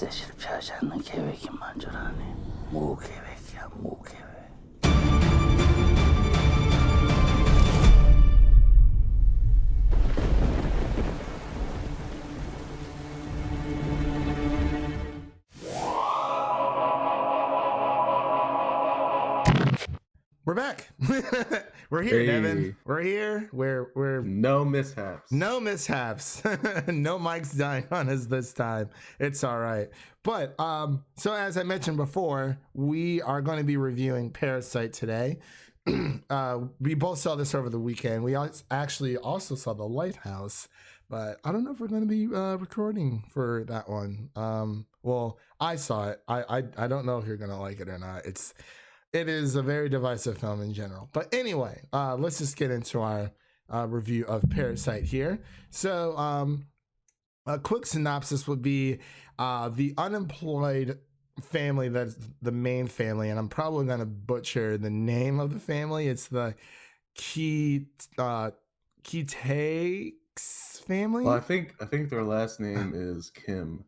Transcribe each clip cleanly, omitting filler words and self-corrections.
절대 실패하지 않는 계획이 만전하네. 무계획이야, 무계획. We're back. We're here, Hey. Devin. We're here. We're No mishaps. no mishaps. No mics dying on us this time. It's all right. But so as I mentioned before, we are going to be reviewing Parasite today. We both saw this over the weekend. We actually also saw The Lighthouse, but I don't know if we're going to be recording for that one. Well, I saw it. I don't know if you're going to like it or not. It is a very divisive film in general. But anyway, let's just get into our review of Parasite here. So a quick synopsis would be the unemployed family that's the main family, and I'm probably going to butcher the name of the family. It's the Keatakes family. Well, I think their last name is Kim.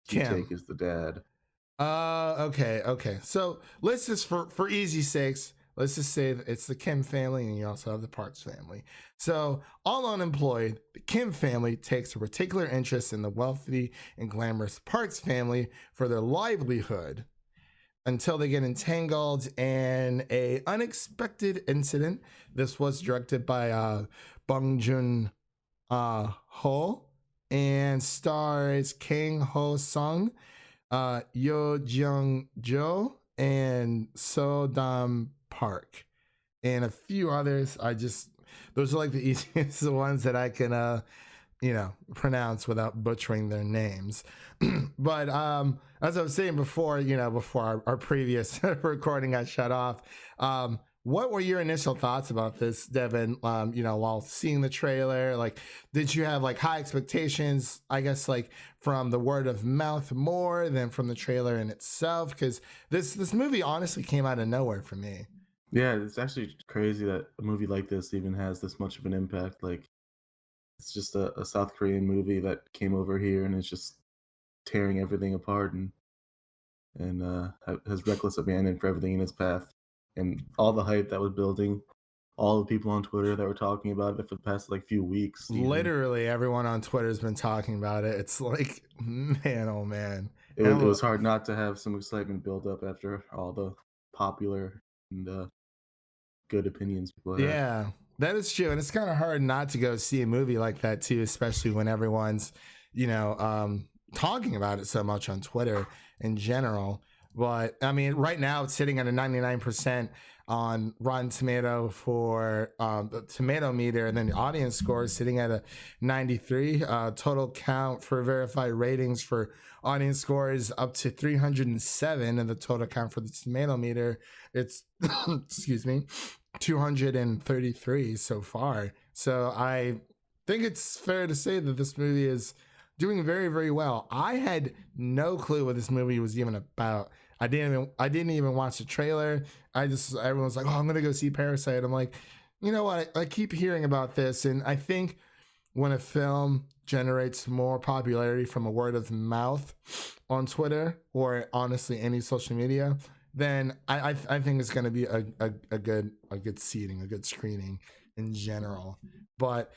Kim Keatak is the dad. Okay. So let's just for easy sakes, let's just say that it's the Kim family, and you also have the Parks family. So all unemployed, the Kim family takes a particular interest in the wealthy and glamorous Parks family for their livelihood until they get entangled in a unexpected incident. This was directed by Bong Ho and stars Kang Ho Sung, Yo Jung Jo, and So Dam Park, and a few others. Those are like the easiest ones that I can pronounce without butchering their names. But as I was saying before, before our previous recording got shut off, what were your initial thoughts about this, Devin? While seeing the trailer, like, did you have like high expectations, I guess, like from the word of mouth more than from the trailer in itself? Because this movie honestly came out of nowhere for me. Yeah, it's actually crazy that a movie like this even has this much of an impact. Like, it's just a South Korean movie that came over here and is just tearing everything apart and has reckless abandon for everything in its path. And all the hype that was building, all the people on Twitter that were talking about it for the past like few weeks. Literally everyone on Twitter has been talking about it. It's like, man, oh man. It was hard not to have some excitement build up after all the popular and good opinions people had. Yeah, that is true. And it's kind of hard not to go see a movie like that too, especially when everyone's, talking about it so much on Twitter in general. But I mean, right now it's sitting at a 99% on Rotten Tomato for the tomato meter, and then the audience score is sitting at a 93. Total count for verified ratings for audience score is up to 307, and the total count for the tomato meter, it's excuse me, 233 so far. So I think it's fair to say that this movie is doing very, very well. I had no clue what this movie was even about. I didn't even watch the trailer. Everyone's like, oh, I'm gonna go see Parasite. I'm like, you know what? I keep hearing about this, and I think when a film generates more popularity from a word of mouth on Twitter or honestly any social media, then I think it's gonna be a good seating, a good screening in general. But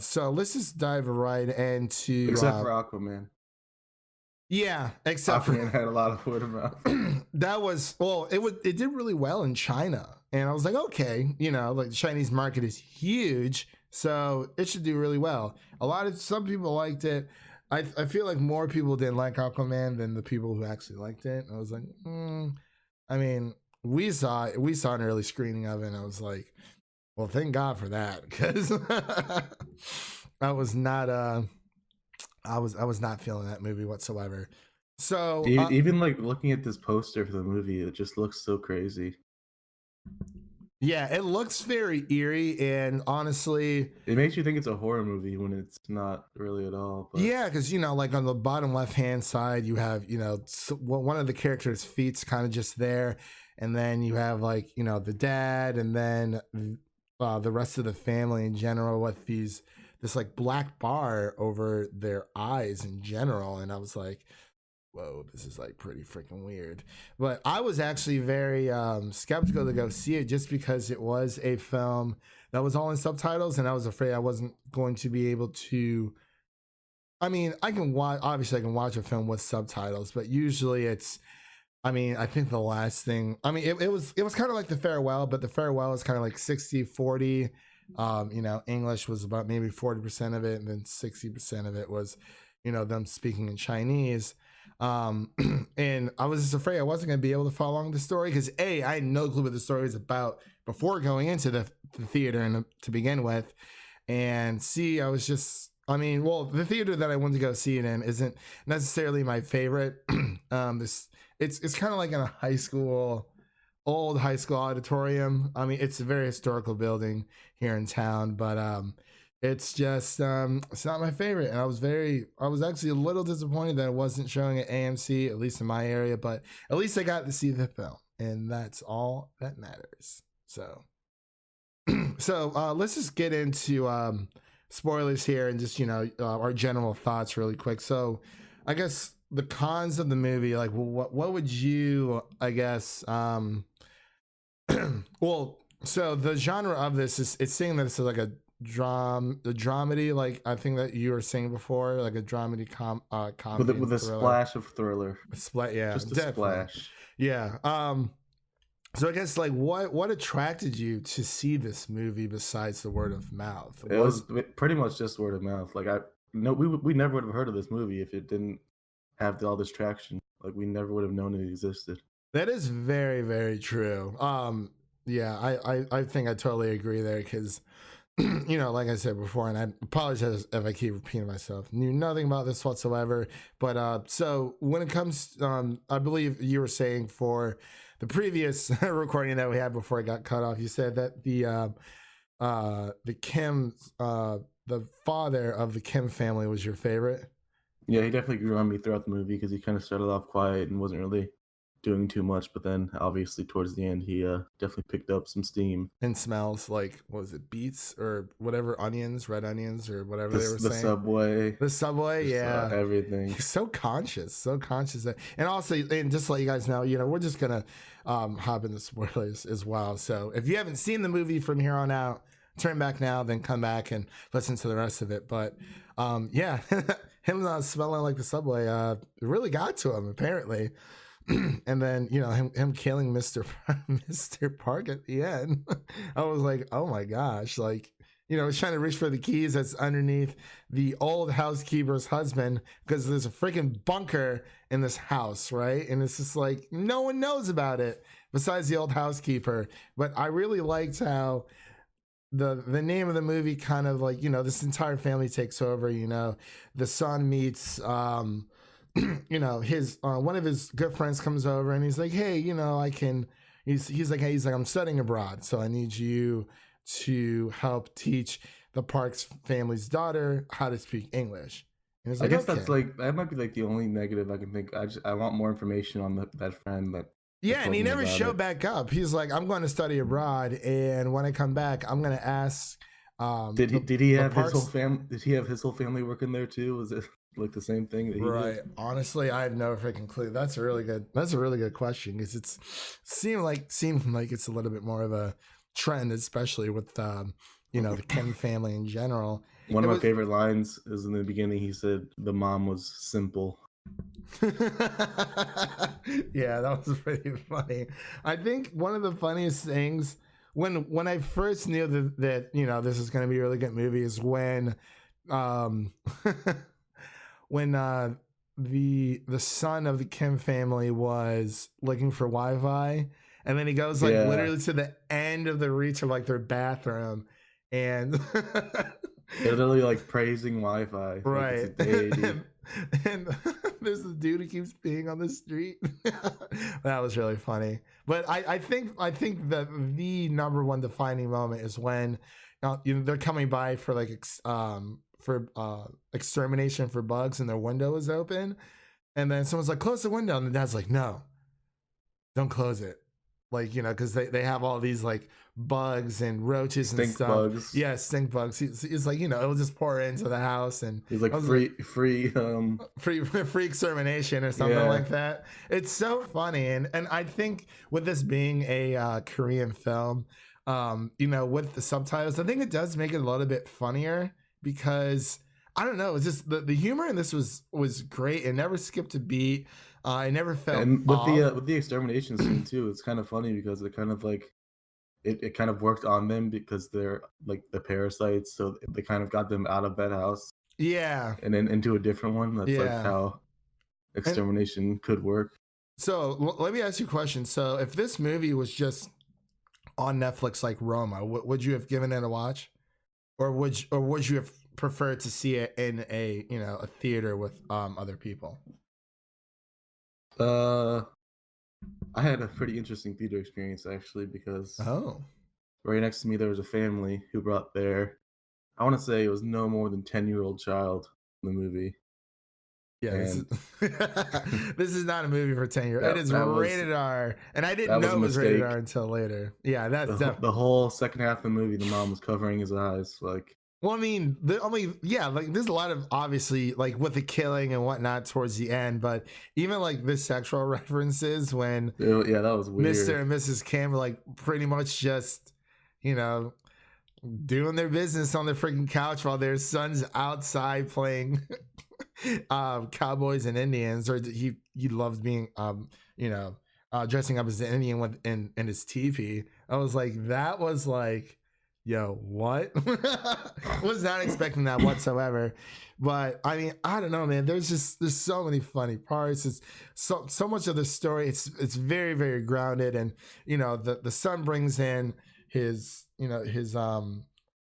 so let's just dive right into except for Aquaman. Yeah, except Aquaman had a lot of word of mouth. It did really well in China, and I was like, okay, like the Chinese market is huge, so it should do really well. Some people liked it. I feel like more people didn't like Aquaman than the people who actually liked it. I was like, I mean, we saw an early screening of it, and I was like, well, thank God for that, because I was not feeling that movie whatsoever. So even like looking at this poster for the movie, it just looks so crazy. Yeah, it looks very eerie, and honestly, it makes you think it's a horror movie when it's not really at all. But yeah, because like on the bottom left hand side, you have one of the characters' feet's kind of just there, and then you have like the dad, and then the rest of the family in general with this like black bar over their eyes in general. And I was like, whoa, this is like pretty freaking weird. But I was actually very skeptical to go see it just because it was a film that was all in subtitles, and I was afraid I wasn't going to be able to. I mean, I can watch. Obviously, I can watch a film with subtitles, but usually it's. I mean, I think the last thing. I mean, it was kind of like The Farewell, but The Farewell is kind of like 60-40. English was about maybe 40% of it, and then 60% of it was, them speaking in Chinese. And I was just afraid I wasn't going to be able to follow along the story because I had no clue what the story was about before going into the theater and to begin with, and I was just. I mean, well, the theater that I wanted to go see it in isn't necessarily my favorite. It's kind of like in a old high school auditorium. I mean, it's a very historical building here in town, but it's just it's not my favorite. And I was actually a little disappointed that it wasn't showing at AMC, at least in my area. But at least I got to see the film, and that's all that matters. So, let's just get into spoilers here and just our general thoughts really quick. So I guess the cons of the movie, like what would you, I guess, well, so the genre of this is, it's saying that it's like a dramedy, like I think that you were saying before, like a dramedy comedy with a splash of thriller. Yeah, just a definitely. splash. Yeah. So I guess like what attracted you to see this movie besides the word of mouth? It was pretty much just word of mouth. Like we never would have heard of this movie if it didn't have all this traction. Like we never would have known it existed. That is very, very true. Yeah, I think I totally agree there because, like I said before, and I apologize if I keep repeating myself, knew nothing about this whatsoever. But so when it comes, I believe you were saying for the previous recording that we had before it got cut off, you said that the Kim, the father of the Kim family was your favorite. Yeah, he definitely grew on me throughout the movie because he kind of started off quiet and wasn't really doing too much, but then obviously towards the end he definitely picked up some steam. And smells like, what was it, beets or whatever, red onions or whatever they were saying. The subway, yeah, everything. He's so conscious that, and also, and just to let you guys know, we're just gonna hop into spoilers as well. So if you haven't seen the movie from here on out, turn back now, then come back and listen to the rest of it. But yeah, him smelling like the subway really got to him apparently. And then him killing Mr. Park at the end. I was like, oh my gosh, like he's trying to reach for the keys that's underneath the old housekeeper's husband because there's a freaking bunker in this house, right? And it's just like no one knows about it besides the old housekeeper. But I really liked how the name of the movie kind of like this entire family takes over. The son meets his one of his good friends comes over and he's like, hey, he's like, I'm studying abroad, so I need you to help teach the Parks family's daughter how to speak English. And it's like, I guess that's like, that might be like the only negative I can think. I want more information on that friend that. Yeah, and he never showed back up. He's like, I'm going to study abroad, and when I come back, I'm going to ask. Did he have his whole family? Did he have his whole family working there too? Was it like the same thing that he did? Honestly, I have no freaking clue. That's a really good question because it's seemed like it's a little bit more of a trend, especially with the Kim family in general. One of my favorite lines is in the beginning. He said the mom was simple. Yeah, that was pretty funny. I think one of the funniest things when I first knew that this is going to be a really good movie is when when the son of the Kim family was looking for Wi-Fi, and then he goes literally to the end of the reach of like their bathroom, and they're literally like praising Wi-Fi, right? Like and there's the dude who keeps being on the street. That was really funny. But I think that the number one defining moment is when they're coming by for like extermination for bugs, and their window is open, and then someone's like, close the window, and the dad's like, no, don't close it. like, you know, because they have all these like bugs and roaches and Stink stuff. bugs. Yeah, stink bugs. He's like, you know, it'll just pour into the house, and He's like I was free free extermination or something Yeah. like that. It's so funny, and I think with this being a Korean film, you know, with the subtitles, I think it does make it a little bit funnier because I don't know, it's just the humor in this was great. It never skipped a beat. I never felt and off. with the extermination scene too, it's kind of funny because it kind of like it kind of worked on them because they're like the parasites, so they kind of got them out of that house Yeah, and then into a different one. That's like yeah. how And extermination could work. so let me ask you a question. So if this movie was just on Netflix like Roma, would you have given it a watch, or would you have preferred to see it in a, you know, a theater with other people? I had a pretty interesting theater experience actually because Oh, right next to me there was a family who brought their, I want to say it was no more than 10-year-old child in the movie. yeah. This is And this is not a movie for 10-year. It is that was rated R, and I didn't that was know a it was rated mistake. R until later. Yeah, that's definitely. The whole second half of the movie, the mom was covering his eyes. Like, Well, I mean, yeah, like there's a lot of obviously like with the killing and whatnot towards the end, but even like the sexual references when yeah, that was Mr. weird. and Mrs. Kim were like pretty much just, you know, doing their business on the freaking couch while their son's outside playing cowboys and Indians, or he loves being you know, dressing up as an Indian in his teepee. I was like, that was like, yo, what? Was not expecting that whatsoever. But I mean, I don't know, man. There's so many funny parts. It's so much of the story. It's very, very grounded, and you know, the son brings in his, you know, his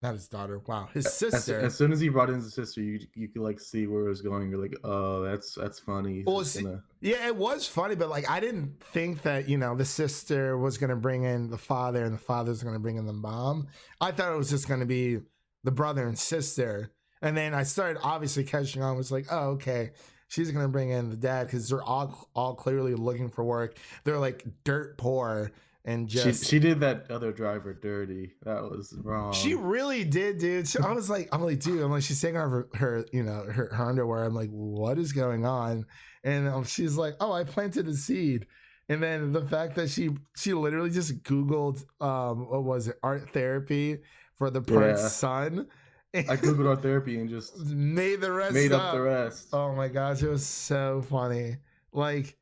not his daughter. Wow, his sister. As soon as he brought in his sister, you could like see where it was going. You're like, oh, that's funny. He's Well, just gonna... yeah, it was funny, but like I didn't think that, you know, the sister was gonna bring in the father and the father's gonna bring in the mom. I thought it was just gonna be the brother and sister, and then I started obviously catching on. Was like, oh, okay, she's gonna bring in the dad because they're all clearly looking for work. They're like dirt poor and just she did that other driver dirty. That was wrong. she really did, dude. I was like, dude, I'm like, she's taking off her you know, her underwear. I'm like, what is going on? And she's like, oh, I planted a seed. And then the fact that she literally just Googled, what was it, art therapy for the prince's son. I Googled art therapy and just made up the rest. Oh my gosh, it was so funny. Like,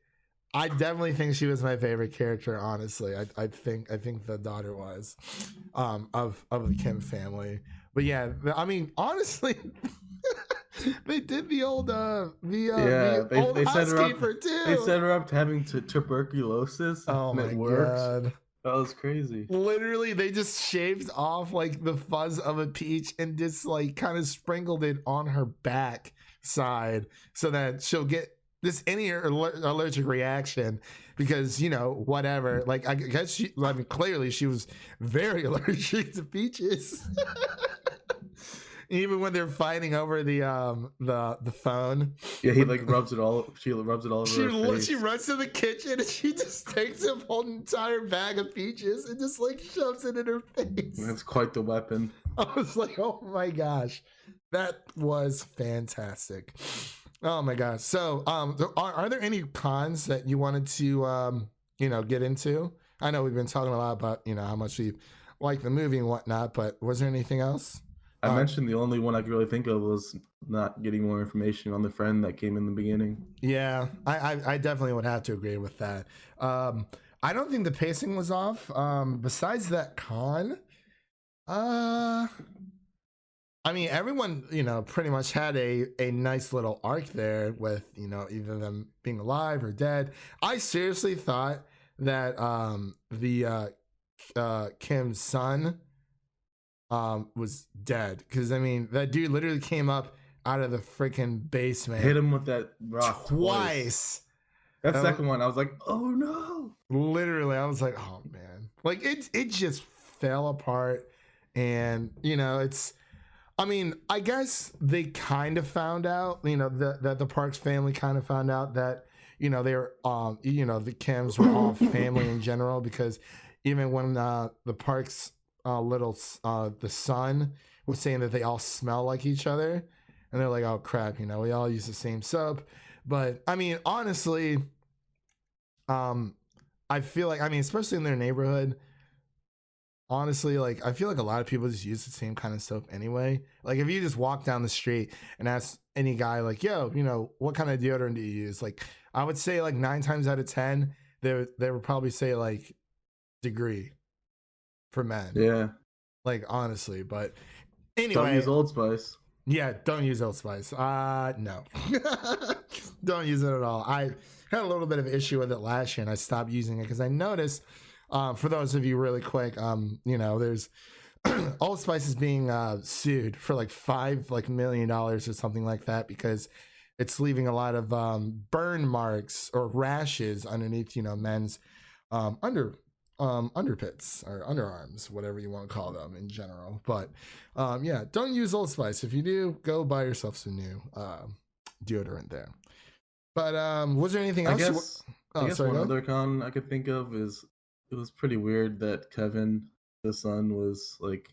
I definitely think she was my favorite character, honestly. I think the daughter was of the Kim family. But yeah, I mean, honestly, they did the old they set her up too. They set her up having tuberculosis. Oh my god. That was crazy. Literally, they just shaved off like the fuzz of a peach and just like kind of sprinkled it on her back side so that she'll get this any allergic reaction because, you know, whatever. Like, I guess I mean, clearly she was very allergic to peaches. Even when they're fighting over the phone. Yeah, he like rubs it all. She rubs it all over her face. She runs to the kitchen and she just takes a whole entire bag of peaches and just like shoves it in her face. That's quite the weapon. I was like, oh my gosh, that was fantastic. Oh my gosh. So, are there any cons that you wanted to, you know, get into? I know we've been talking a lot about, you know, how much we like the movie and whatnot, but was there anything else? I mentioned the only one I could really think of was not getting more information on the friend that came in the beginning. Yeah, I definitely would have to agree with that. I don't think the pacing was off. Besides that con, I mean, everyone, you know, pretty much had a nice little arc there with, you know, either them being alive or dead. I seriously thought that the Kim's son was dead, because I mean, that dude literally came up out of the freaking basement, hit him with that rock twice. That second one, I was like, oh no! Literally, I was like, oh man, like it just fell apart, and you know, it's. I mean, I guess they kind of found out, you know, that the Parks family kind of found out that, they're the Kims were all family in general, because even when the Parks the son was saying that they all smell like each other, and they're like, oh crap, we all use the same soap. But I mean, honestly, I feel like, especially in their neighborhood, honestly, like, I feel like a lot of people just use the same kind of soap anyway. Like, if you just walk down the street and ask any guy, like, yo, what kind of deodorant do you use? Like, I would say, like, 9 times out of 10, they would probably say, like, Degree for men. Yeah. Like, honestly, but anyway. Don't use Old Spice. Yeah, don't use Old Spice. No. Don't use it at all. I had a little bit of issue with it last year, and I stopped using it because I noticed, for those of you really quick, there's Old Spice is being sued for like $5 million or something like that, because it's leaving a lot of burn marks or rashes underneath, men's underpits or underarms, whatever you want to call them in general. But yeah, don't use Old Spice. If you do, go buy yourself some new deodorant there. But was there anything else? I guess one other con I could think of is, it was pretty weird that Kevin, the son, was like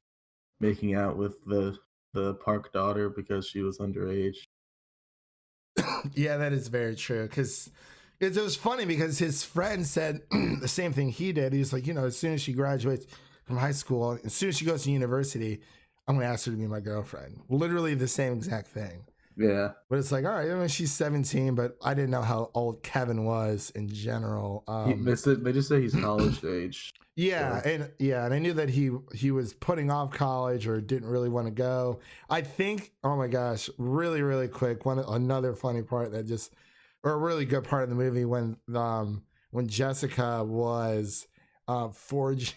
making out with the Park daughter because she was underage. Yeah, that is very true. Because it was funny, because his friend said the same thing he did. He was like, as soon as she graduates from high school, as soon as she goes to university, I'm going to ask her to be my girlfriend. Literally the same exact thing. Yeah. But it's like, all right, she's 17, but I didn't know how old Kevin was in general. They just say he's college age. Yeah, so. And I knew that he was putting off college or didn't really want to go. I think, oh my gosh, really, really quick, another funny part or a really good part of the movie, when Jessica was forging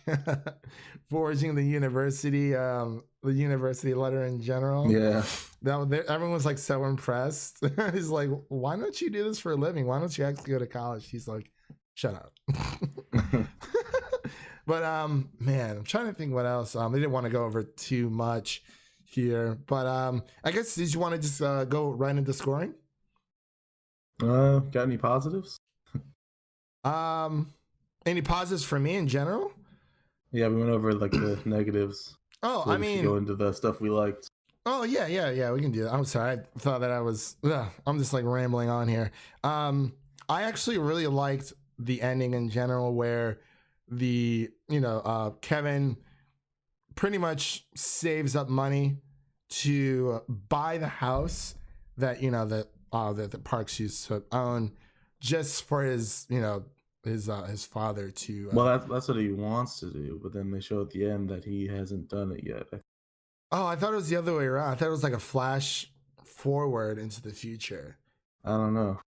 the university letter in general. Yeah, everyone was like so impressed. He's like, why don't you do this for a living? Why don't you actually go to college? He's like, shut up. But man, I'm trying to think what else. They didn't want to go over too much here, but I guess, did you want to just go right into scoring? Got any positives? Any positives for me in general? Yeah, we went over like the negatives. Oh, so we go into the stuff we liked. Oh yeah, we can do that. I'm sorry, I thought that I'm just like rambling on here. I actually really liked the ending in general, where Kevin pretty much saves up money to buy the house that that the Parks used to own, just for his his father to. Well, that's what he wants to do, but then they show at the end that he hasn't done it yet. Oh, I thought it was the other way around. I thought it was like a flash forward into the future. I don't know.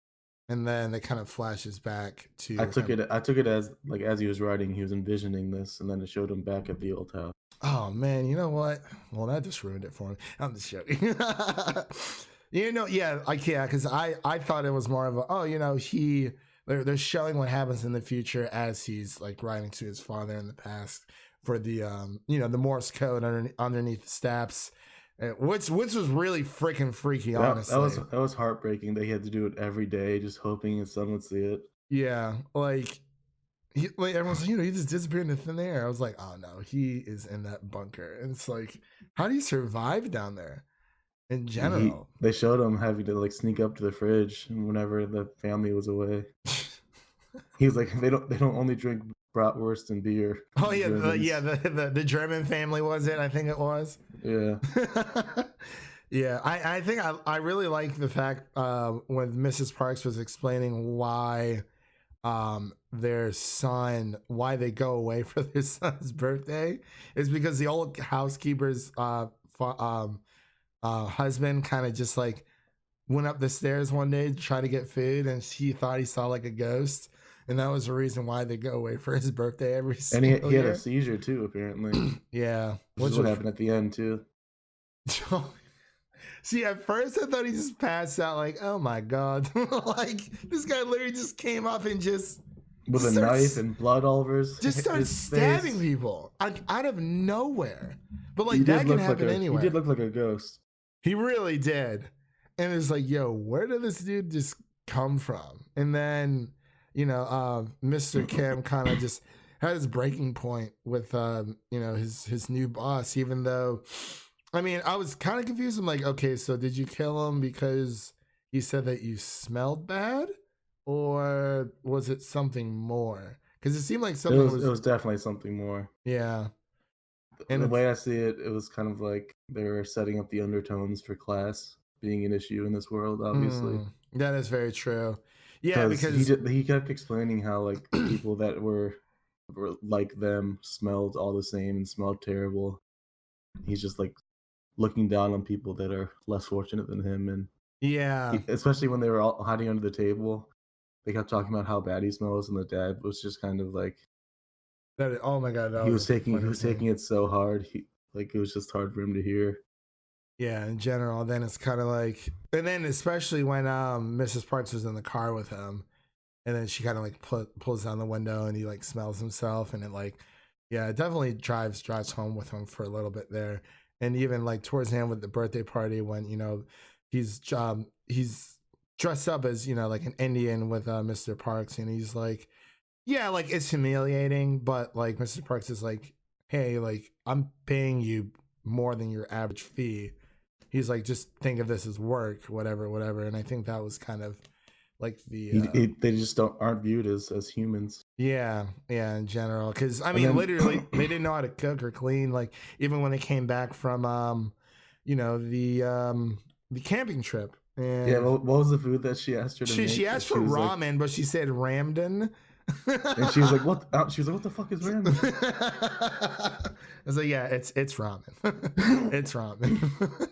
And then it kind of flashes back to. I took it as like, as he was writing, he was envisioning this, and then it showed him back at the old house. Oh man, you know what? Well, that just ruined it for me. I'm just joking. Because I thought it was more of a, they're showing what happens in the future as he's like writing to his father in the past for the the Morse code underneath the steps, which was really freaking freaky. Honestly, that was heartbreaking that he had to do it every day, just hoping his son would see it. Yeah, like everyone's like, he just disappeared into thin air. I was like, oh no, he is in that bunker, and it's like, how do you survive down there? In general, they showed him having to like sneak up to the fridge whenever the family was away. He's like, they don't only drink bratwurst and beer. Oh yeah, the German family, was it? I think it was. Yeah. Yeah, I think I really like the fact when Mrs. Parks was explaining why their son, why they go away for their son's birthday, is because the old housekeeper's husband kind of just like went up the stairs one day to try to get food, and he thought he saw like a ghost, and that was the reason why they go away for his birthday every single year. And he had a seizure too, apparently. Yeah, which is what happened at the end too. See, at first I thought he just passed out, like, oh my god, like this guy literally just came up and just with a knife and blood all over just started stabbing people like out of nowhere. But like that can happen anywhere. He did look like a ghost. He really did. And it's like, yo, where did this dude just come from? And then, Mr. Kim kind of just had his breaking point with, his new boss, even though, I mean, I was kind of confused. I'm like, okay, so did you kill him because he said that you smelled bad? Or was it something more? Because it seemed like something It was definitely something more. yeah. And the way I see it, it was kind of like they were setting up the undertones for class being an issue in this world, obviously. That is very true. Yeah, Because because he kept explaining how like the people that were like them smelled all the same and smelled terrible. He's just like looking down on people that are less fortunate than him, and yeah, especially when they were all hiding under the table, they kept talking about how bad he smells, and the dad was just kind of like oh my god, that he was was taking funny. it so hard. He like it was just hard for him to hear. Yeah, in general, then it's kind of like, and then especially when Mrs. Parks was in the car with him, and then she kind of like pulls down the window, and he like smells himself, and it like, yeah, it definitely drives home with him for a little bit there, and even like towards the end with the birthday party when he's dressed up as like an Indian with Mr. Parks, and he's like, yeah, like it's humiliating, but like Mr. Parks is like, hey, like I'm paying you more than your average fee. He's like, just think of this as work, whatever, whatever. And I think that was kind of like They just aren't viewed as humans. yeah, in general. Because I And mean, then literally, they didn't know how to cook or clean. Like even when they came back from the camping trip. And yeah, what was the food that she asked her to make? she asked for ramen, but she said ramden. And she was like, "What?" She was like, "What the fuck is ramen?" I was like, yeah, it's ramen. It's ramen.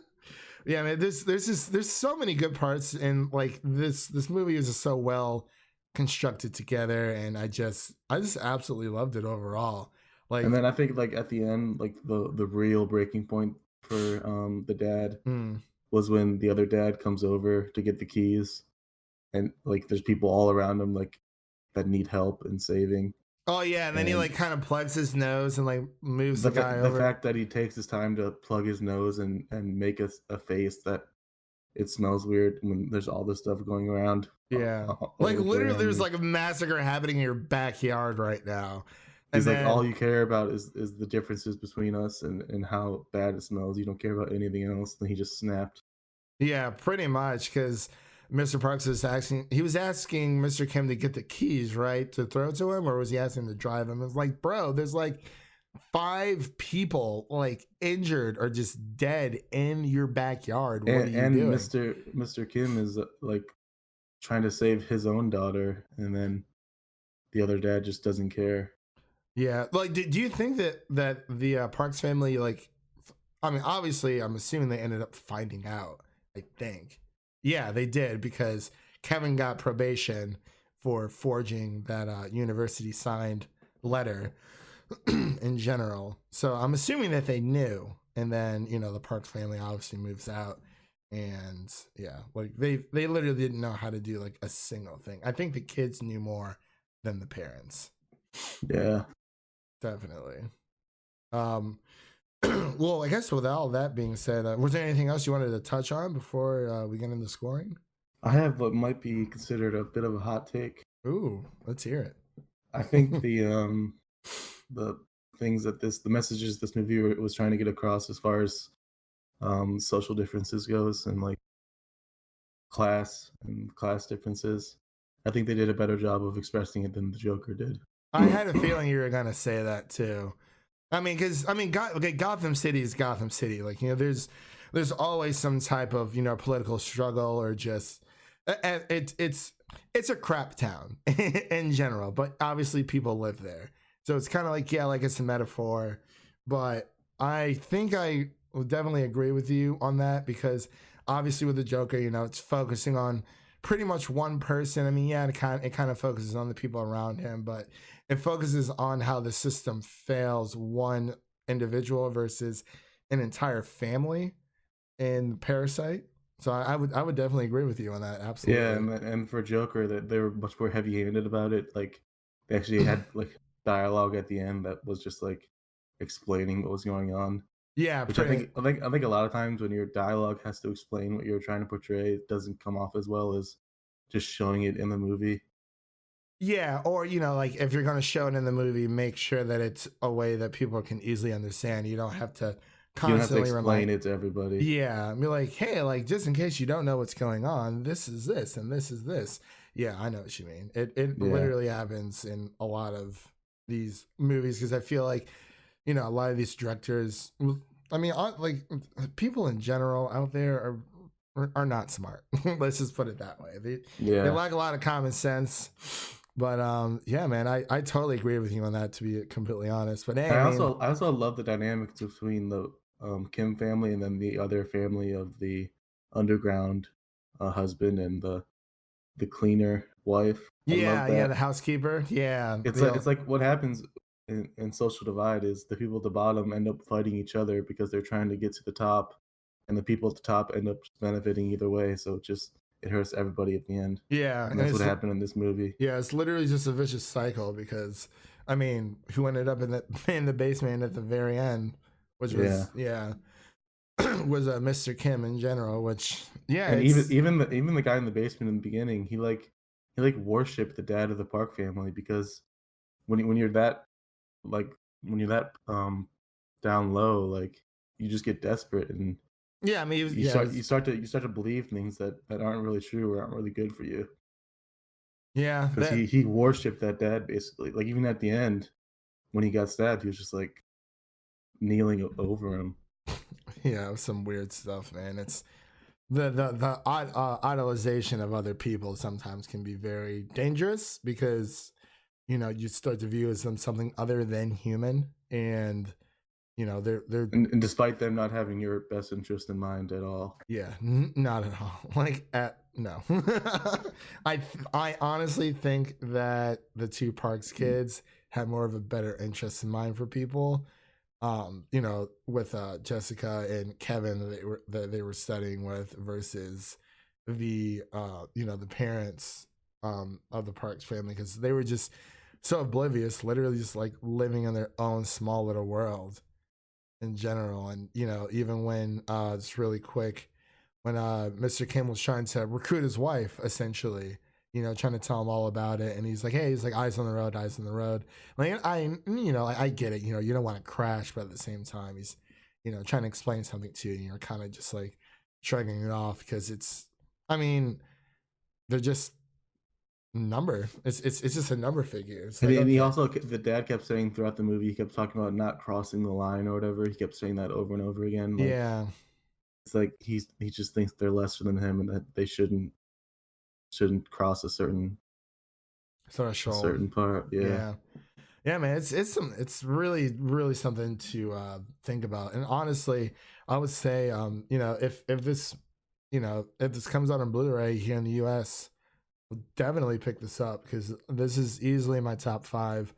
Yeah, man. There's so many good parts, and like this movie is just so well constructed together, and I just absolutely loved it overall. Like, And then I think like at the end, like the real breaking point for the dad was when the other dad comes over to get the keys, and like there's people all around him like that need help and saving. oh yeah, and then he like kind of plugs his nose and like moves the guy The over. fact that he takes his time to plug his nose and make a face that it smells weird when there's all this stuff going around. Yeah, like literally, there's like a massacre happening in your backyard right now. He's like, all you care about is the differences between us and how bad it smells. You don't care about anything else. And he just snapped. Yeah, pretty much, because Mr. Parks was asking Mr. Kim to get the keys, right, to throw to him, or was he asking to drive him? It's like, bro, there's like 5 people like injured or just dead in your backyard. What are you doing? Mr. Kim is like trying to save his own daughter, and then the other dad just doesn't care. Yeah, like, do you think that the Parks family, like, I mean, obviously, I'm assuming they ended up finding out. I think, yeah, they did, because Kevin got probation for forging that university signed letter in general. So I'm assuming that they knew, and then the Parks family obviously moves out, and yeah, like they literally didn't know how to do like a single thing. I think the kids knew more than the parents. Yeah. Definitely. Well, I guess with all that being said, was there anything else you wanted to touch on before we get into scoring? I have what might be considered a bit of a hot take. Ooh, let's hear it. I think the things that the messages this movie was trying to get across as far as social differences goes, and like class differences, I think they did a better job of expressing it than the Joker did. I had a feeling you were gonna say that too. I mean, because Gotham City is Gotham City. Like, there's always some type of political struggle, or just it's a crap town in general. But obviously, people live there, so it's kind of like, yeah, like it's a metaphor. But I think I would definitely agree with you on that, because obviously with the Joker, it's focusing on pretty much one person. I mean, yeah, it kind of focuses on the people around him, but it focuses on how the system fails one individual versus an entire family in Parasite. So I would definitely agree with you on that. Absolutely. Yeah, and for Joker, that they were much more heavy-handed about it. Like they actually had like dialogue at the end that was just like explaining what was going on. Yeah, which I think a lot of times when your dialogue has to explain what you're trying to portray, it doesn't come off as well as just showing it in the movie. Yeah, or like if you're gonna show it in the movie, make sure that it's a way that people can easily understand. You don't have to You don't have to constantly explain remind. it to everybody. Yeah, be like, hey, like just in case you don't know what's going on, this is this and this is this. Yeah, I know what you mean. It Yeah. literally happens in a lot of these movies because I feel like a lot of these directors. I mean, like people in general out there are not smart. Let's just put it that way. They Yeah. lack a lot of common sense. But yeah, man, I totally agree with you on that. To be completely honest, but hey, And I mean, I also love the dynamics between the Kim family and then the other family of the underground husband and the cleaner wife. I love yeah, that. the housekeeper, yeah, It's like what happens in Social Divide is the people at the bottom end up fighting each other because they're trying to get to the top, and the people at the top end up benefiting either way. So it hurts everybody at the end, yeah, and and that's what happened in this movie. yeah, it's literally just a vicious cycle because I mean, who ended up in the in the basement at the very end, which Yeah, was was Mr. Kim in general, which yeah, and it's even the guy in the basement in the beginning, he like worshipped the dad of the Park family because when you're that like when you're that down low, like you just get desperate and yeah, I mean, it was, you start to believe things that aren't really true or aren't really good for you yeah, because that he worshipped that dad basically. Like even at the end when he got stabbed, he was just like kneeling over him. yeah, it was some weird stuff, man. It's the idolization of other people sometimes can be very dangerous because you start to view as them something other than human, and they're And despite them not having your best interest in mind at all. yeah, not at all. Like no. I honestly think that the two Parks kids had more of a better interest in mind for people. With Jessica and Kevin that they were studying with versus the the parents of the Parks family because they were just so oblivious, literally just like living in their own small little world in general. And even when just really quick when Mr. Kim was trying to recruit his wife essentially, trying to tell him all about it, and he's like, eyes on the road, eyes on the road. Like I get it, you don't want to crash, but at the same time he's trying to explain something to you and you're kind of just like shrugging it off because I mean they're just number. It's just a number figure. It's like, And he okay. also the dad kept saying throughout the movie, he kept talking about not crossing the line or whatever. He kept saying that over and over again. Like Yeah, it's like he just thinks they're lesser than him and that they shouldn't cross a threshold. certain part. Yeah. Yeah. Yeah, man, it's really really something to think about. And honestly, I would say if this if this comes out on Blu-ray here in the US, we'll definitely pick this up because this is easily my top 5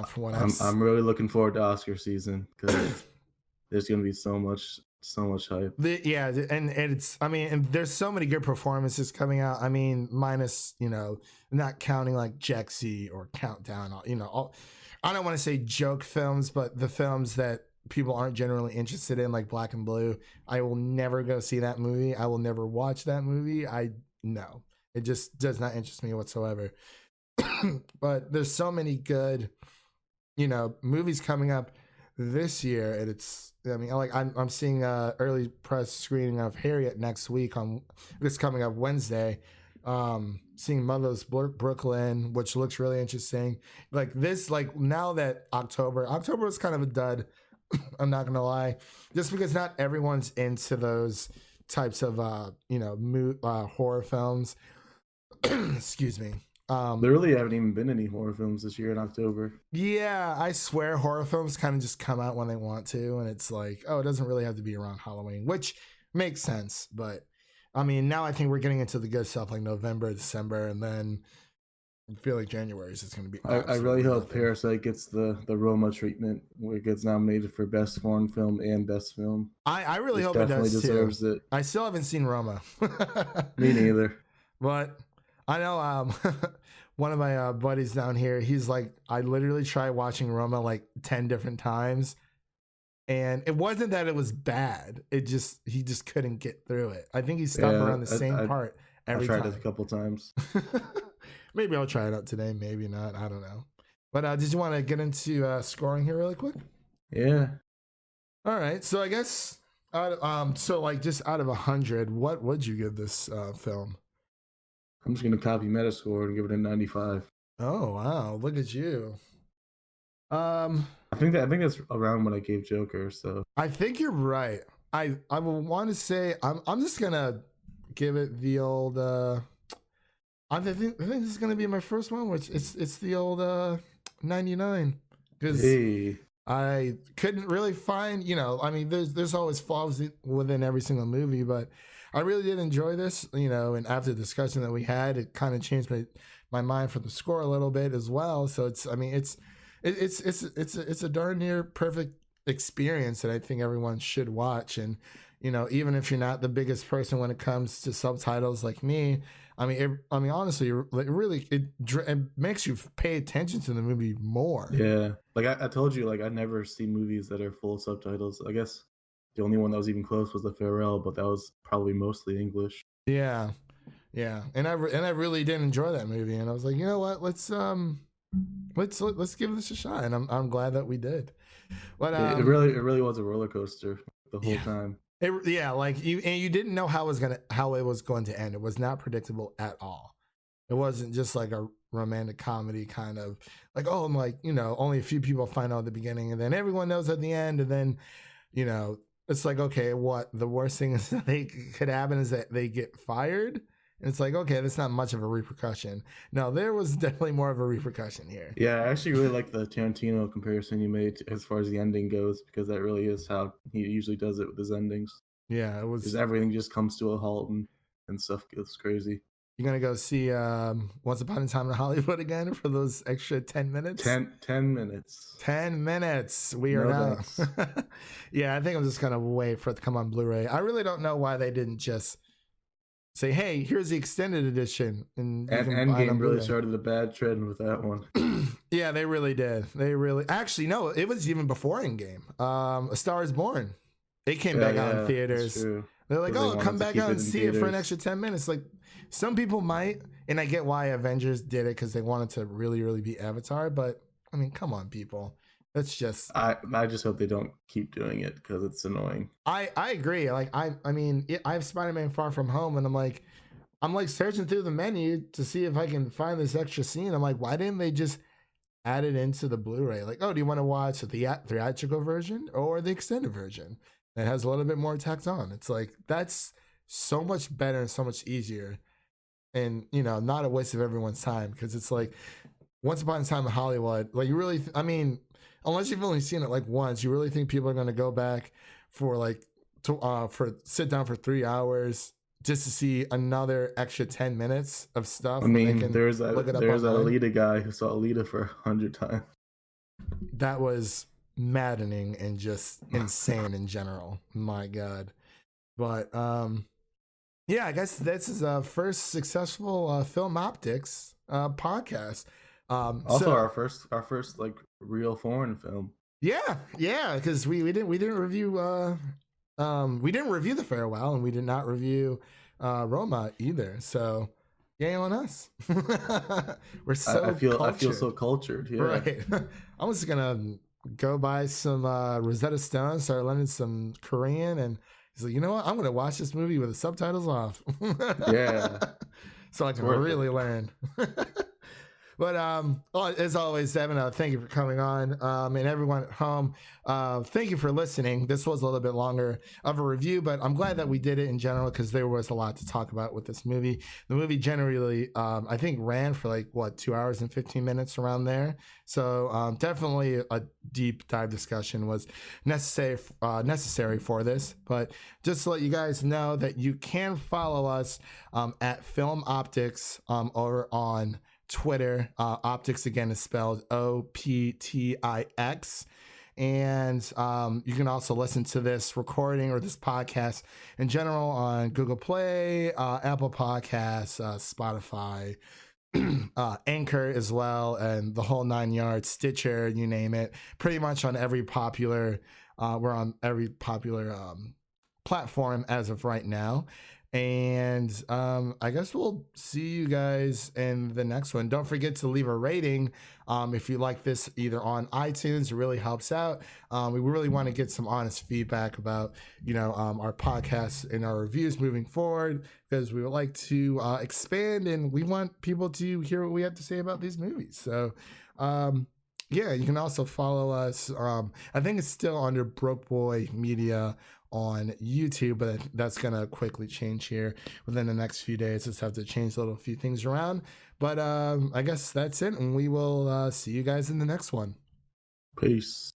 from what I'm really looking forward to Oscar season because there's gonna be so much hype. Yeah, and it's I mean, and there's so many good performances coming out. I mean, minus not counting like Jexy or Countdown. I don't want to say joke films, but the films that people aren't generally interested in, like Black and Blue. I will never go see that movie. I will never watch that movie. No, it just does not interest me whatsoever. But there's so many good movies coming up this year, and I mean, like I'm seeing early press screening of Harriet next week on this coming up Wednesday. Seeing Mother's Brooklyn, which looks really interesting. Like this, like now that October is kind of a dud. I'm not gonna lie, just because not everyone's into those types of horror films. Excuse me. There really haven't even been any horror films this year in October. Yeah, I swear horror films kind of just come out when they want to, and it's like, oh, it doesn't really have to be around Halloween, which makes sense. But I mean, now I think we're getting into the good stuff like November, December, and then I feel like January is just going to be. I really hope nothing. Parasite gets the Roma treatment where it gets nominated for best foreign film and best film. I really hope it definitely does deserves too. it. I still haven't seen Roma. Me neither. But I know one of my buddies down here, he's like, I literally tried watching Roma like 10 different times. And it wasn't that it was bad. He just couldn't get through it. I think he stopped around the same part every tried time. it a couple times. Maybe I'll try it out today. Maybe not. I don't know. But did you want to get into scoring here really quick? Yeah. All right. So I guess, so like just out of 100, what would you give this film? I'm just gonna copy Metascore and give it a 95. Oh wow! Look at you. I think that's around what I gave Joker. So I think you're right. I will want to say I'm just gonna give it the old. I think this is gonna be my first one, which it's the old 99 because hey, I couldn't really find. I mean, there's always flaws within every single movie, but I really did enjoy this. And after the discussion that we had, it kind of changed my mind for the score a little bit as well. So it's a darn near perfect experience that I think everyone should watch. And even if you're not the biggest person when it comes to subtitles like me, honestly, it makes you pay attention to the movie more. Yeah, like I told you, like I never see movies that are full of subtitles. I guess the only one that was even close was The Farewell, but that was probably mostly English. Yeah, and I really did enjoy that movie, and I was like, you know what, let's give this a shot, and I'm glad that we did. But it really was a roller coaster the whole time. Like you didn't know how it was going to end. It was not predictable at all. It wasn't just like a romantic comedy kind of like, oh, I'm like, only a few people find out at the beginning and then everyone knows at the end, and then it's like, okay, what the worst thing is that could happen is that they get fired. And it's like, okay, that's not much of a repercussion. No, there was definitely more of a repercussion here. Yeah, I actually really like the Tarantino comparison you made as far as the ending goes, because that really is how he usually does it with his endings. Yeah, it was. Because everything just comes to a halt and stuff gets crazy. You're going to go see Once Upon a Time in Hollywood again for those extra 10 minutes? 10 minutes. 10 minutes. We are out. Yeah, I think I'm just going to wait for it to come on Blu-ray. I really don't know why they didn't just say, hey, here's the extended edition. And Endgame really started a bad trend with that one. Yeah, they really did. Actually, no, it was even before Endgame. A Star is Born. It came back out in theaters. They're like, oh, come back out and see it for an extra 10 minutes. Like, some people might, and I get why Avengers did it because they wanted to really, really be Avatar. But, I mean, come on, people. That's just... I just hope they don't keep doing it because it's annoying. I agree. Like, I have Spider-Man Far From Home, and I'm like searching through the menu to see if I can find this extra scene. I'm like, why didn't they just add it into the Blu-ray? Like, oh, do you want to watch the theatrical version or the extended version that has a little bit more tacked on? It's like, that's so much better and so much easier, and not a waste of everyone's time, because it's like Once Upon a Time in Hollywood. Like, you really, unless you've only seen it like once, you really think people are going to go back for sit down for 3 hours just to see another extra 10 minutes of stuff? I mean, there's that Alita guy who saw Alita for 100 times. That was maddening and just insane in general. My God. But yeah, I guess this is our first successful Film Optics podcast. Also, our first like real foreign film. Yeah, because we didn't review The Farewell, and we did not review Roma either. So yay on us. We're so I feel cultured. so cultured. Yeah. Right. I'm just gonna go buy some Rosetta Stone, start learning some Korean, and he's like, you know what? I'm gonna watch this movie with the subtitles off. Yeah. So I can really learn. But as always, Devin, thank you for coming on. And everyone at home, thank you for listening. This was a little bit longer of a review, but I'm glad that we did it in general because there was a lot to talk about with this movie. The movie generally, I think, ran for 2 hours and 15 minutes around there. So definitely a deep dive discussion was necessary for this. But just to let you guys know that you can follow us at Film Optics over on Twitter. Optics again is spelled OPTIX. And you can also listen to this recording or this podcast in general on Google Play, Apple Podcasts, Spotify, Anchor as well, and the whole 9 yards, Stitcher, you name it. Pretty much on every popular, we're on every popular platform as of right now. And I guess we'll see you guys in the next one. Don't forget to leave a rating if you like this, either on iTunes. It really helps out. We really want to get some honest feedback about, our podcasts and our reviews moving forward, because we would like to expand, and we want people to hear what we have to say about these movies. So, yeah, you can also follow us. I think it's still under Broke Boy Media on YouTube, but that's gonna quickly change here within the next few days. Just have to change a few things around. But I guess that's it, and we will see you guys in the next one. Peace.